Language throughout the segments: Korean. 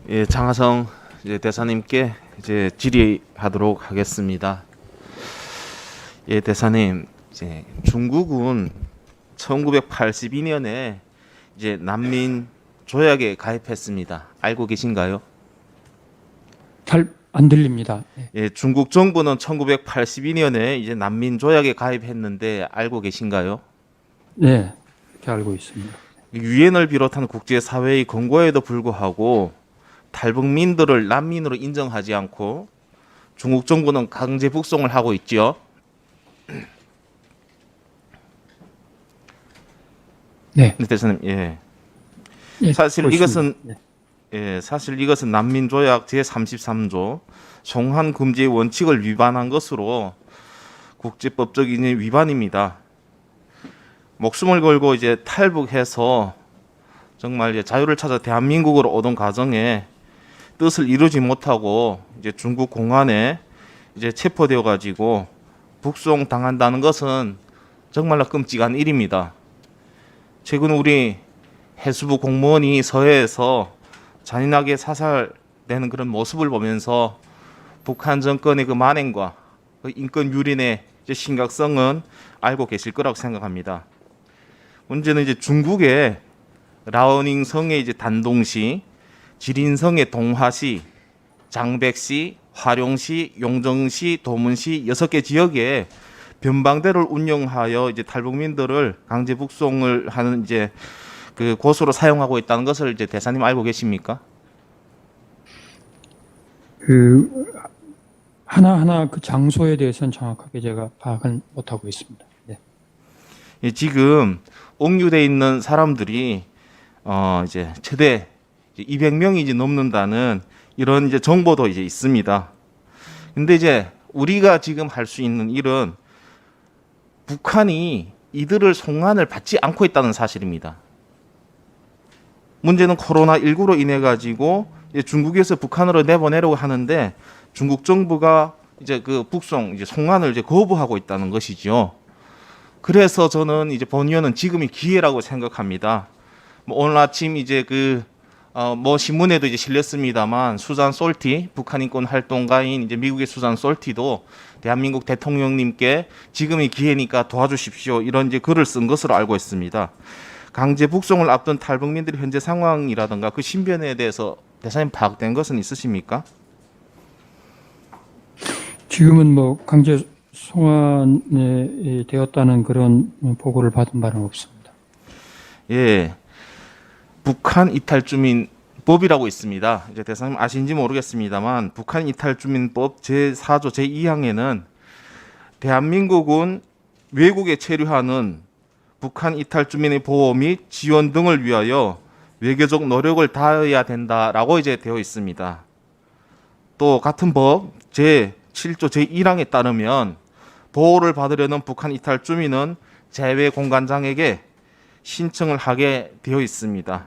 예, 장하성 이제 대사님께 이제 질의하도록 하겠습니다. 예, 대사님, 이제 중국은 1982년에 이제 난민 조약에 가입했습니다. 알고 계신가요? 잘 안 들립니다. 네. 예, 중국 정부는 1982년에 이제 난민 조약에 가입했는데 알고 계신가요? 네, 그렇게 알고 있습니다. 유엔을 비롯한 국제 사회의 권고에도 불구하고 탈북민들을 난민으로 인정하지 않고 중국 정부는 강제 북송을 하고 있지요. 네, 네, 대사님, 예. 예, 사실 듣고 이것은 있습니다. 네. 사실 이것은 난민조약 제33조 송환 금지의 원칙을 위반한 것으로 국제법적인 위반입니다. 목숨을 걸고 이제 탈북해서 정말 이제 자유를 찾아 대한민국으로 오던 과정에 뜻을 이루지 못하고 이제 중국 공안에 이제 체포되어 가지고 북송 당한다는 것은 정말로 끔찍한 일입니다. 최근 우리 해수부 공무원이 서해에서 잔인하게 사살되는 그런 모습을 보면서 북한 정권의 그 만행과 그 인권 유린의 이제 심각성은 알고 계실 거라고 생각합니다. 문제는 이제 중국의 라오닝성의 이제 단동시, 지린성의 동화시, 장백시, 화룡시, 용정시, 도문시 6개 지역에 변방대를 운영하여 이제 탈북민들을 강제 북송을 하는 이제 그 곳으로 사용하고 있다는 것을 이제 대사님 알고 계십니까? 그 하나하나 그 장소에 대해서는 정확하게 제가 파악은 못하고 있습니다. 네. 예, 지금 옥류돼 있는 사람들이 이제 최대 200명이 이제 넘는다는 이런 이제 정보도 이제 있습니다. 근데 이제 우리가 지금 할 수 있는 일은 북한이 이들을 송환을 받지 않고 있다는 사실입니다. 문제는 코로나19로 인해 가지고 중국에서 북한으로 내보내려고 하는데 중국 정부가 이제 그 북송 이제 송환을 이제 거부하고 있다는 것이죠. 그래서 저는 이제 본의원은 지금이 기회라고 생각합니다. 뭐 오늘 아침 이제 뭐 신문에도 이제 실렸습니다만 수잔 솔티 북한 인권 활동가인 이제 미국의 수잔 솔티도 대한민국 대통령님께 지금이 기회니까 도와주십시오 이런 이제 글을 쓴 것으로 알고 있습니다. 강제 북송을 앞둔 탈북민들의 현재 상황이라든가 그 신변에 대해서 대사님 파악된 것은 있으십니까? 지금은 뭐 강제 송환이 되었다는 그런 보고를 받은 바는 없습니다. 예, 북한 이탈주민법이라고 있습니다. 이제 대사님 아신지 모르겠습니다만 북한 이탈주민법 제4조 제2항에는 대한민국은 외국에 체류하는 북한 이탈 주민의 보호 및 지원 등을 위하여 외교적 노력을 다해야 된다라고 이제 되어 있습니다. 또 같은 법 제7조 제1항에 따르면 보호를 받으려는 북한 이탈 주민은 재외 공관장에게 신청을 하게 되어 있습니다.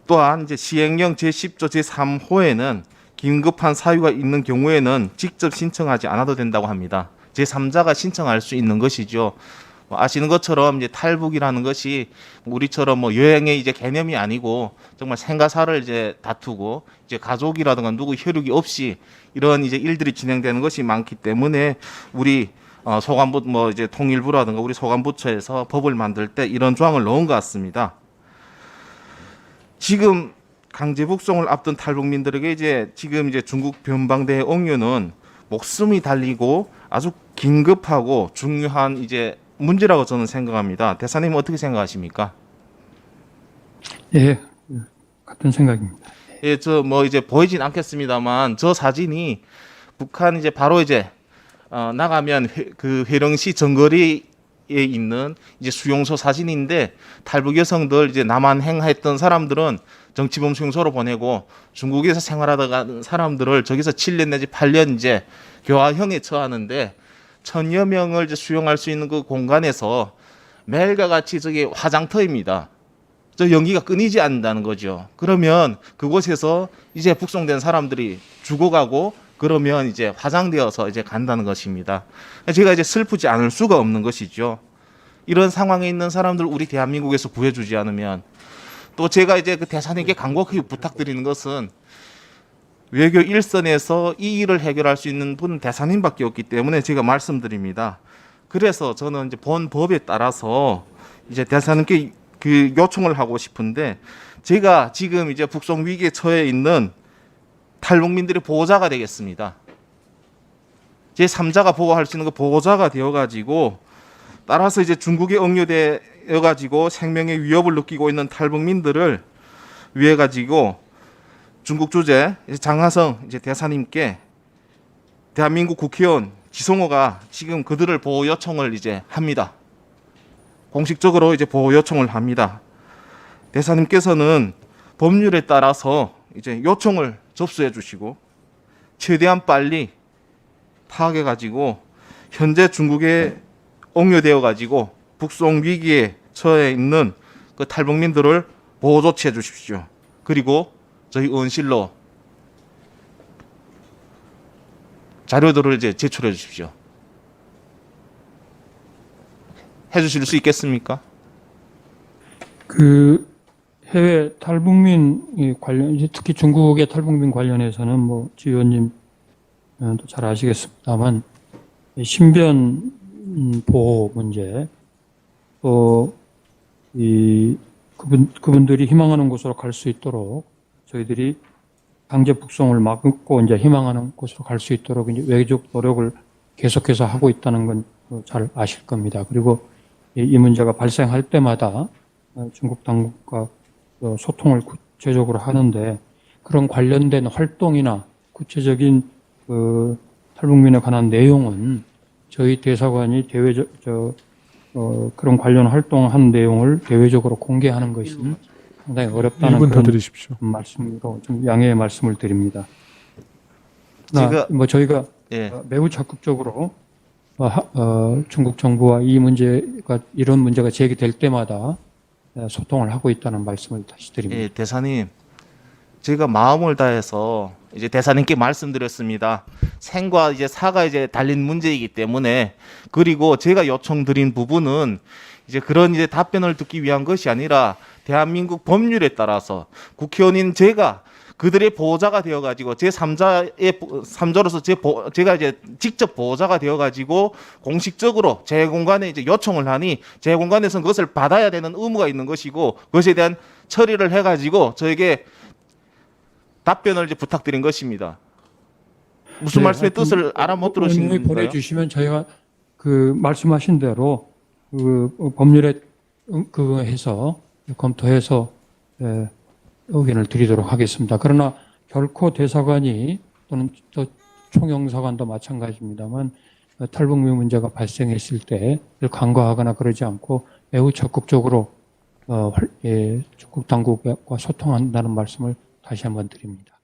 또한 이제 시행령 제10조 제3호에는 긴급한 사유가 있는 경우에는 직접 신청하지 않아도 된다고 합니다. 제3자가 신청할 수 있는 것이죠. 아시는 것처럼 이제 탈북이라는 것이 우리처럼 뭐 여행의 이제 개념이 아니고 정말 생가사를 이제 다투고 이제 가족이라든가 누구 혈육이 없이 이런 이제 일들이 진행되는 것이 많기 때문에 우리 소관부 뭐 이제 통일부라든가 우리 소관부처에서 법을 만들 때 이런 조항을 넣은 것 같습니다. 지금 강제 북송을 앞둔 탈북민들에게 이제 지금 이제 중국 변방대의 옥류는 목숨이 달리고 아주 긴급하고 중요한 이제 문제라고 저는 생각합니다. 대사님 어떻게 생각하십니까? 예, 같은 생각입니다. 예, 저 뭐 이제 보이진 않겠습니다만 저 사진이 북한 이제 바로 이제 나가면 그 회령시 정거리에 있는 이제 수용소 사진인데 탈북 여성들 이제 남한행했던 사람들은 정치범 수용소로 보내고 중국에서 생활하다가 사람들을 저기서 7년 내지 8년 이제 교화형에 처하는데 1000여 명을 이제 수용할 수 있는 그 공간에서 매일과 같이 저기 화장터입니다. 저 연기가 끊이지 않는다는 거죠. 그러면 그곳에서 이제 북송된 사람들이 죽어가고 그러면 이제 화장되어서 이제 간다는 것입니다. 제가 이제 슬프지 않을 수가 없는 것이죠. 이런 상황에 있는 사람들 우리 대한민국에서 구해주지 않으면 또 제가 이제 그 대사님께 간곡히 부탁드리는 것은 외교 일선에서 이 일을 해결할 수 있는 분은 대사님밖에 없기 때문에 제가 말씀드립니다. 그래서 저는 이제 본 법에 따라서 이제 대사님께 그 요청을 하고 싶은데, 제가 지금 이제 북송 위기에 처해 있는 탈북민들의 보호자가 되겠습니다. 제 3자가 보호할 수 있는 그 보호자가 되어가지고, 따라서 이제 중국에 억류되어가지고 생명의 위협을 느끼고 있는 탈북민들을 위해 가지고 중국 주재 장하성 이제 대사님께 대한민국 국회의원 지성호가 지금 그들을 보호 요청을 이제 합니다. 공식적으로 이제 보호 요청을 합니다. 대사님께서는 법률에 따라서 이제 요청을 접수해 주시고 최대한 빨리 파악해 가지고 현재 중국에 억류되어 가지고 북송 위기에 처해 있는 그 탈북민들을 보호 조치해 주십시오. 그리고 저희 의원실로 자료들을 이제 제출해 주십시오. 해 주실 수 있겠습니까? 그 해외 탈북민 관련, 이제 특히 중국의 탈북민 관련해서는 뭐 지 의원님도 잘 아시겠습니다만 신변 보호 문제, 또 이 그분들이 희망하는 곳으로 갈 수 있도록 저희들이 강제 북송을 막고 이제 희망하는 곳으로 갈 수 있도록 이제 외교적 노력을 계속해서 하고 있다는 건 잘 아실 겁니다. 그리고 이 문제가 발생할 때마다 중국 당국과 소통을 구체적으로 하는데, 그런 관련된 활동이나 구체적인 그 탈북민에 관한 내용은 저희 대사관이 그런 관련 활동한 내용을 대외적으로 공개하는 것은 상당히 어렵다는 1분 더 그런 드리십시오. 말씀으로 좀 양해의 말씀을 드립니다. 저희가 예. 매우 적극적으로 중국 정부와 이런 문제가 제기될 때마다 소통을 하고 있다는 말씀을 다시 드립니다. 예, 대사님, 제가 마음을 다해서 이제 대사님께 말씀드렸습니다. 생과 이제 사가 이제 달린 문제이기 때문에, 그리고 제가 요청드린 부분은 이제 그런 이제 답변을 듣기 위한 것이 아니라 대한민국 법률에 따라서 국회의원인 제가 그들의 보호자가 되어가지고 제 3자로서 제가 이제 직접 보호자가 되어가지고 공식적으로 제 공간에 이제 요청을 하니 제 공간에서는 그것을 받아야 되는 의무가 있는 것이고, 그것에 대한 처리를 해가지고 저에게 답변을 이제 부탁드린 것입니다. 무슨 말씀의 뜻을 알아 못 들으시는 의원님이 건가요? 보내주시면 저희가 그 말씀하신 대로 그 법률에 해서 검토해서 의견을 드리도록 하겠습니다. 그러나 결코 대사관이 또는 또 총영사관도 마찬가지입니다만 탈북민 문제가 발생했을 때 간과하거나 그러지 않고 매우 적극적으로 중국 당국과 소통한다는 말씀을 다시 한번 드립니다.